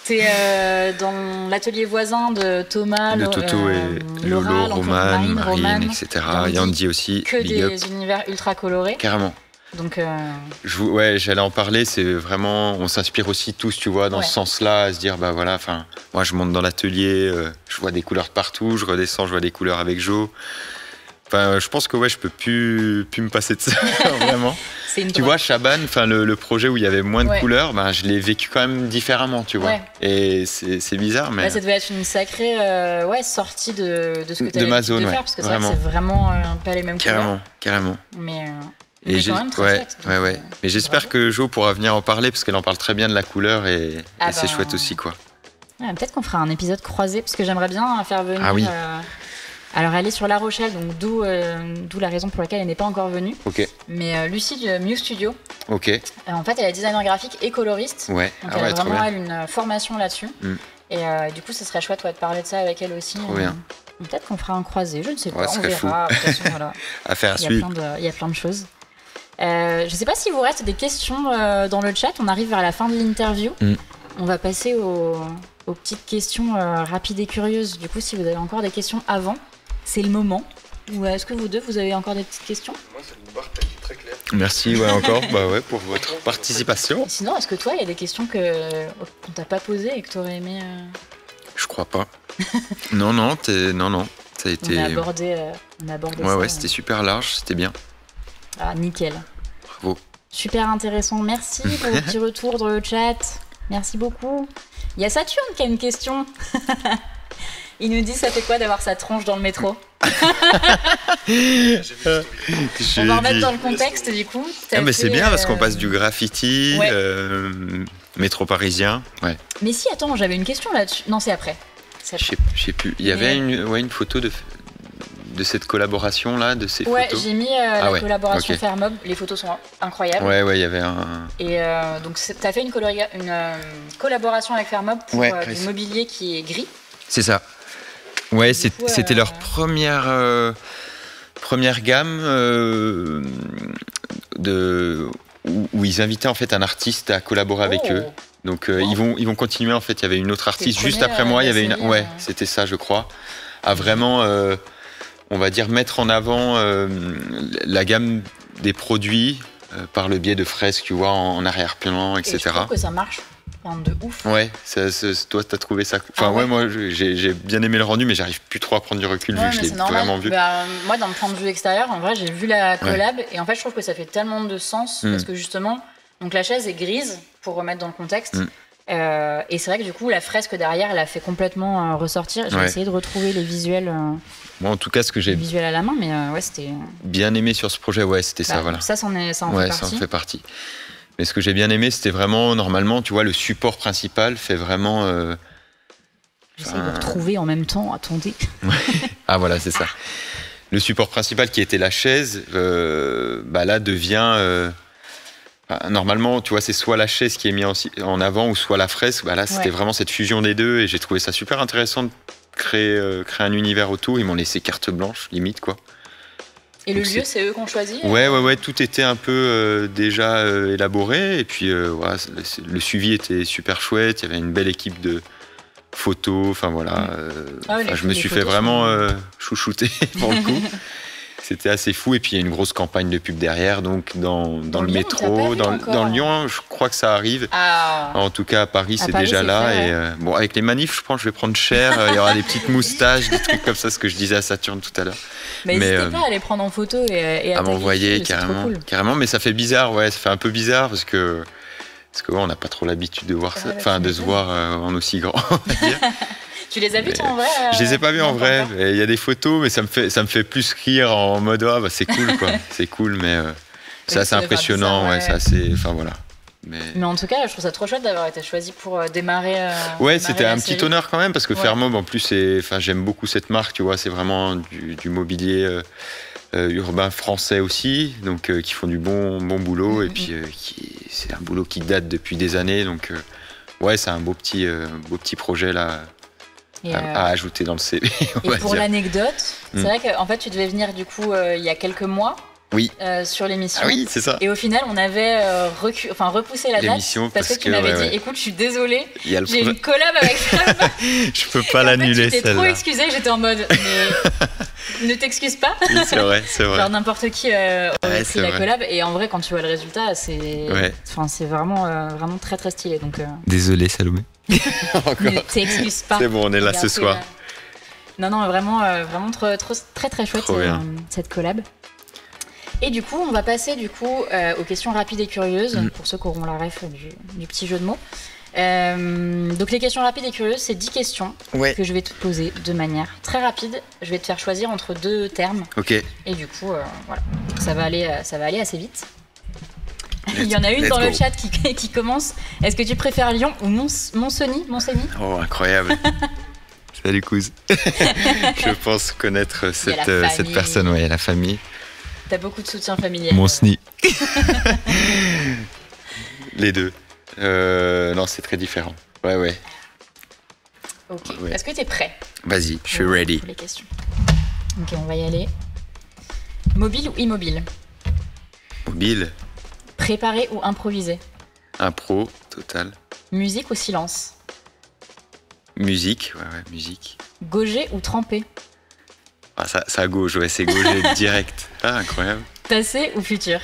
T'es dans l'atelier voisin de Thomas, de Toto et Lolo, Romane, Marine, etc. Yandy aussi. Que des univers ultra colorés. Carrément. Donc, ouais, j'allais en parler. C'est vraiment, on s'inspire aussi tous, tu vois, dans ce sens-là, à se dire, bah voilà. Enfin, moi, je monte dans l'atelier, je vois des couleurs de partout. Je redescends, je vois des couleurs avec Jo. Enfin, je pense que je peux plus me passer de ça, vraiment. Tu vois, Chaban, enfin le projet où il y avait moins de couleurs, ben, je l'ai vécu quand même différemment, tu vois. Et c'est bizarre, mais... ça devait être une sacrée sortie de ce que tu avais l'habitude de faire, parce que c'est vraiment pas les mêmes couleurs. Carrément. Mais quand même très chouette. Donc, mais j'espère que Jo pourra venir en parler, parce qu'elle en parle très bien de la couleur, et c'est chouette aussi, quoi. Peut-être qu'on fera un épisode croisé, parce que j'aimerais bien faire venir... Ah oui. Alors, elle est sur La Rochelle, donc d'où la raison pour laquelle elle n'est pas encore venue. Mais Lucie de Mew Studio. En fait, elle est designer graphique et coloriste. Donc, elle a vraiment une formation là-dessus. Et du coup, ce serait chouette de parler de ça avec elle aussi. Peut-être qu'on fera un croisé, je ne sais pas, on verra. De toute façon, voilà. Affaire à suivre. Il y a plein de choses. Je ne sais pas s'il vous reste des questions dans le chat. On arrive vers la fin de l'interview. On va passer aux petites questions rapides et curieuses. Du coup, si vous avez encore des questions avant, c'est le moment. Ou est-ce que vous deux, vous avez encore des petites questions? Moi, c'est une barre qui est très claire. Merci encore pour votre participation. Et sinon, est-ce que toi, il y a des questions qu'on t'a pas posées et que tu aurais aimé Je crois pas. Non. Ça a été... On a abordé ça. Ouais, c'était super large, c'était bien. Ah, nickel. Bravo. Super intéressant. Merci pour vos petits retours dans le chat. Merci beaucoup. Il y a Saturne qui a une question. Il nous dit, ça fait quoi d'avoir sa tronche dans le métro? On va remettre dans le contexte, du coup. Mais c'est bien parce qu'on passe du graffiti, métro parisien. Ouais. Mais si, attends, j'avais une question là-dessus. Non, c'est après. Je sais plus. Il y avait une photo de cette collaboration-là, de ces photos. Ouais, j'ai mis la collaboration Fairmob. Les photos sont incroyables. Ouais, il y avait un... Et donc, tu as fait une collaboration avec Fairmob pour du mobilier qui est gris. C'est ça. Ouais, c'était leur première gamme où ils invitaient en fait un artiste à collaborer avec eux. Donc ils vont continuer en fait. Il y avait une autre artiste juste après moi. Il y avait une. Ouais, c'était ça, je crois. À vraiment, on va dire, mettre en avant la gamme des produits par le biais de fresques, tu vois, en arrière-plan, etc. Et je trouve que ça marche. De ouf. Ouais, toi t'as trouvé ça. Enfin moi j'ai bien aimé le rendu, mais j'arrive plus trop à prendre du recul vu que je l'ai vraiment vu. Moi, d'un point de vue extérieur, en vrai, j'ai vu la collab et en fait, je trouve que ça fait tellement de sens parce que justement, donc la chaise est grise pour remettre dans le contexte. Et c'est vrai que du coup, la fresque derrière, elle a fait complètement ressortir. J'ai essayé de retrouver les visuels. Moi, en tout cas, ce que j'ai visuel à la main, mais c'était bien aimé sur ce projet, c'était ça, voilà. Ça en fait partie. Mais ce que j'ai bien aimé, c'était vraiment, normalement, tu vois, le support principal fait vraiment... J'essaie de retrouver en même temps, attendez. Ah voilà, c'est ça. Le support principal qui était la chaise, là devient... normalement, tu vois, c'est soit la chaise qui est mise en avant ou soit la fresque. Là, c'était vraiment cette fusion des deux et j'ai trouvé ça super intéressant de créer un univers autour. Ils m'ont laissé carte blanche, limite, quoi. Et donc le lieu, c'est eux qui ont choisi? Ouais, tout était un peu déjà élaboré. Et puis, le suivi était super chouette. Il y avait une belle équipe de photos. Enfin, voilà. Je me suis fait vraiment chouchouter, pour le coup. C'était assez fou. Et puis, il y a une grosse campagne de pub derrière. Donc, dans le métro, dans Lyon, je crois que ça arrive. En tout cas, à Paris, c'est déjà là. Et avec les manifs, je pense que je vais prendre cher. Il y aura des petites moustaches, des trucs comme ça, ce que je disais à Saturne tout à l'heure. Mais n'hésitez pas à les prendre en photo et à m'envoyer carrément. Mais ça fait bizarre, ça fait un peu bizarre parce que on n'a pas trop l'habitude de voir ça, de se voir en aussi grand. Tu les as vus toi en vrai? Je les ai pas vus en vrai. Il y a des photos, mais ça me fait plus rire en mode c'est cool quoi. C'est cool, mais c'est assez impressionnant, c'est assez. Enfin voilà. Mais en tout cas, je trouve ça trop chouette d'avoir été choisi pour démarrer. C'était un petit honneur quand même parce que Fairmob, en plus, j'aime beaucoup cette marque, tu vois, c'est vraiment du mobilier urbain français aussi, donc qui font du bon boulot et puis c'est un boulot qui date depuis des années, donc c'est un beau petit projet là à ajouter dans le CV. Et pour l'anecdote, c'est vrai qu'en fait, tu devais venir du coup il y a quelques mois. Oui. Sur l'émission. Ah oui, c'est ça. Et au final, on avait repoussé la date parce que tu m'avais dit écoute, je suis désolée, j'ai une collab avec Fab. Je peux pas l'annuler, celle-là. Tu t'es trop excusée, j'étais en mode Ne t'excuse pas. Oui, c'est vrai. Genre n'importe qui aurait pris la collab. Et en vrai, quand tu vois le résultat, c'est vraiment très très stylé. Donc, Désolé, Salomé. Ne t'excuse pas. C'est bon, on est là ce soir. Non, vraiment très très chouette cette collab. Et du coup, on va passer aux questions rapides et curieuses, pour ceux qui auront la ref du petit jeu de mots. Donc les questions rapides et curieuses, c'est 10 questions que je vais te poser de manière très rapide. Je vais te faire choisir entre 2 termes. Ok. Et du coup, voilà, ça va aller assez vite. Il y en a une dans le chat qui commence. Est-ce que tu préfères Lyon ou Montcenis? Oh, incroyable. Salut Kouz. Je pense connaître cette personne, la famille. T'as beaucoup de soutien familial. Montcenis. Les deux. Non, c'est très différent. Ouais. Ok. Ouais. Est-ce que t'es prêt? Vas-y, je suis ready. Pour les questions. Ok, on va y aller. Mobile ou immobile? Mobile. Préparé ou improvisé? Impro, total. Musique ou silence? Musique, ouais, musique. Gaugé ou trempé? Ah, ça à gauche, c'est gaugé direct. Ah, incroyable. Passé ou futur?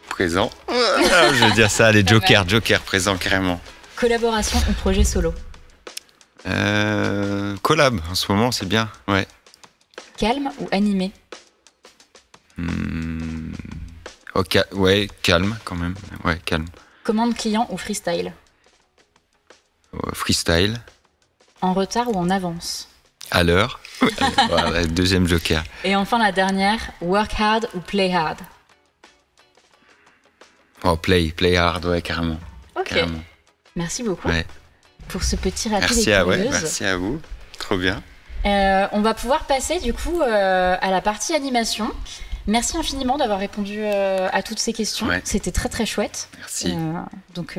Présent. Je veux dire ça, les Joker, présent carrément. Collaboration ou projet solo? Collab, en ce moment, c'est bien, ouais. Calme ou animé? Ouais, calme quand même, ouais, calme. Commande client ou freestyle? Freestyle. En retard ou en avance? À l'heure. Voilà, deuxième Joker. Et enfin la dernière, work hard ou play hard? Oh, play hard, ouais, carrément. Ok. Carrément. Merci beaucoup pour ce petit rapide et curieuse. Merci à vous, trop bien. On va pouvoir passer du coup à la partie animation. Merci infiniment d'avoir répondu à toutes ces questions. Ouais. C'était très très chouette. Merci. Donc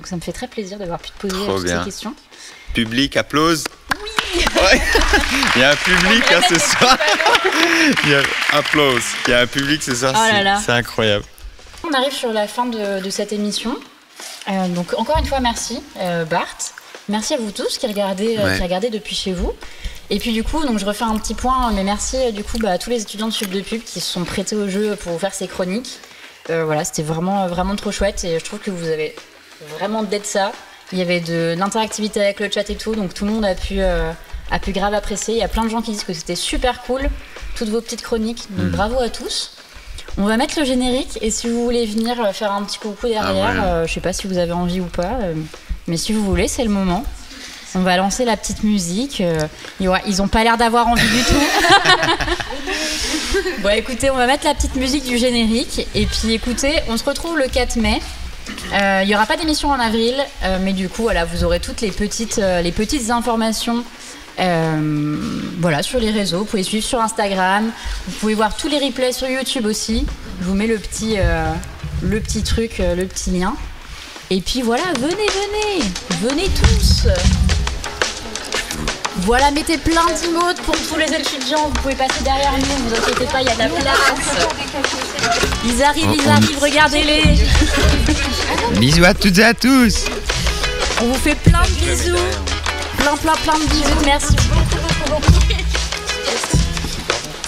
ça me fait très plaisir d'avoir pu te poser toutes ces questions. Public, applause. Oui. Ouais. Il y a un public ce soir. Applause. Il y a un public ce soir. C'est incroyable. On arrive sur la fin de cette émission. Donc encore une fois, merci Bart. Merci à vous tous qui regardez depuis chez vous. Et puis du coup, donc je refais un petit point, mais merci du coup à tous les étudiants de Sub de Pub qui se sont prêtés au jeu pour faire ces chroniques. Voilà, c'était vraiment trop chouette et je trouve que vous avez vraiment d'être ça. Il y avait de l'interactivité avec le chat et tout, donc tout le monde a pu grave apprécier. Il y a plein de gens qui disent que c'était super cool, toutes vos petites chroniques, donc bravo à tous. On va mettre le générique et si vous voulez venir faire un petit coucou derrière, je sais pas si vous avez envie ou pas, mais si vous voulez, c'est le moment. On va lancer la petite musique. Ils ont pas l'air d'avoir envie du tout. Bon, écoutez, on va mettre la petite musique du générique. Et puis, écoutez, on se retrouve le 4 mai. Il n'y aura pas d'émission en avril, mais du coup, voilà, vous aurez toutes les petites informations sur les réseaux. Vous pouvez suivre sur Instagram. Vous pouvez voir tous les replays sur YouTube aussi. Je vous mets le petit lien. Et puis voilà, venez tous. Voilà, mettez plein d'emotes pour tous les étudiants. Vous pouvez passer derrière nous, ne vous inquiétez pas, il y a de la place. Ils arrivent, regardez-les. Bisous à toutes et à tous. On vous fait plein de bisous. Plein de bisous, merci beaucoup.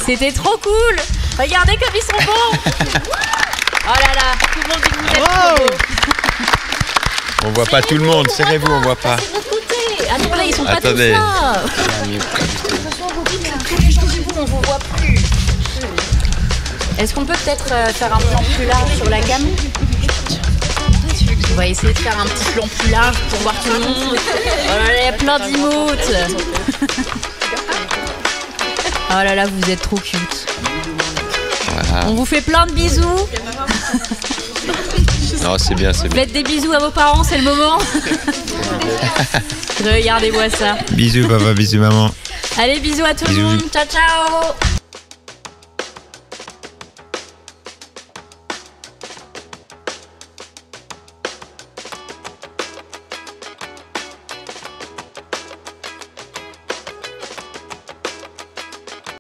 C'était trop cool. Regardez comme ils sont bons. Oh là là, tout le monde dit que vous êtes trop beaux. On voit pas tout le monde, serrez-vous, on voit pas. Ah non, là, ils sont pas tous là. On vous voit plus. Est-ce qu'on peut peut-être faire un plan plus large sur la gamme? On va essayer de faire un petit plan plus large pour voir tout le monde. Oh là là, il y a plein d'emotes. Oh là là, vous êtes trop cute. Voilà. On vous fait plein de bisous. Non, c'est bien. Faites des bisous à vos parents, c'est le moment. Regardez-moi ça. Bisous papa, bisous maman. Allez, bisous à tout le monde. Ciao, ciao.